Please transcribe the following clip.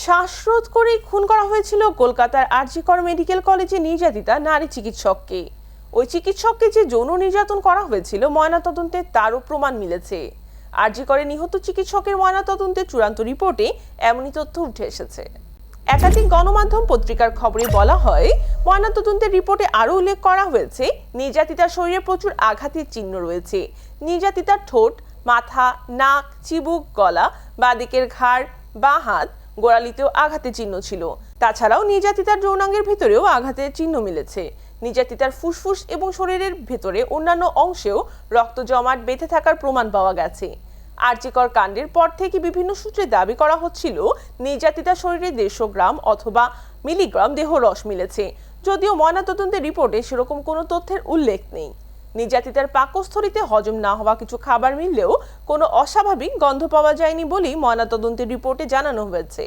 শ্বাসরোধ করে খুন করা হয়েছিল কলকাতার আর.জি. কর মেডিকেল কলেজে নির্যাতিতা নারী চিকিৎসককে। ওই চিকিৎসককে যে যৌন নির্যাতন করা হয়েছিল ময়নাতদন্তে তারও প্রমাণ মিলেছে। আর.জি. করে নিহত চিকিৎসকের ময়নাতদন্তের চূড়ান্ত রিপোর্টে এমনই তথ্য উঠে এসেছে। একাধিক গণমাধ্যম পত্রিকার খবরে বলা হয়, ময়নাতদন্তের রিপোর্টে আরও উল্লেখ করা হয়েছে নির্যাতিতার শরীরে প্রচুর আঘাতের চিহ্ন রয়েছে। নির্যাতিতার ঠোঁট, মাথা, নাক, চিবুক, গলা, বাঁদিকের ঘাড়, বাঁ হাত, গোড়ালিতেও আঘাতের চিহ্ন ছিল। তাছাড়াও নির্যাতিতার যৌনাঙ্গের ভিতরেও আঘাতের চিহ্ন মিলেছে। নির্যাতিতার ফুসফুস এবং শরীরের ভেতরে অন্যান্য অংশেও রক্ত জমাট বেঁধে থাকার প্রমাণ পাওয়া গেছে। আর.জি. কর কাণ্ডের পর থেকে বিভিন্ন সূত্রে দাবি করা হচ্ছিল নির্যাতিতার শরীরে 150 গ্রাম অথবা মিলিগ্রাম দেহরস মিলেছে, যদিও ময়নাতদন্তের রিপোর্টে সেরকম কোনো তথ্যের উল্লেখ নেই। নির্যাতিতার পাকস্থলীতে হজম না হওয়া কিছু খাবার মিললেও কোনো অস্বাভাবিক গন্ধ পাওয়া যায়নি বলেই ময়নাতদন্তের রিপোর্টে জানানো হয়েছে।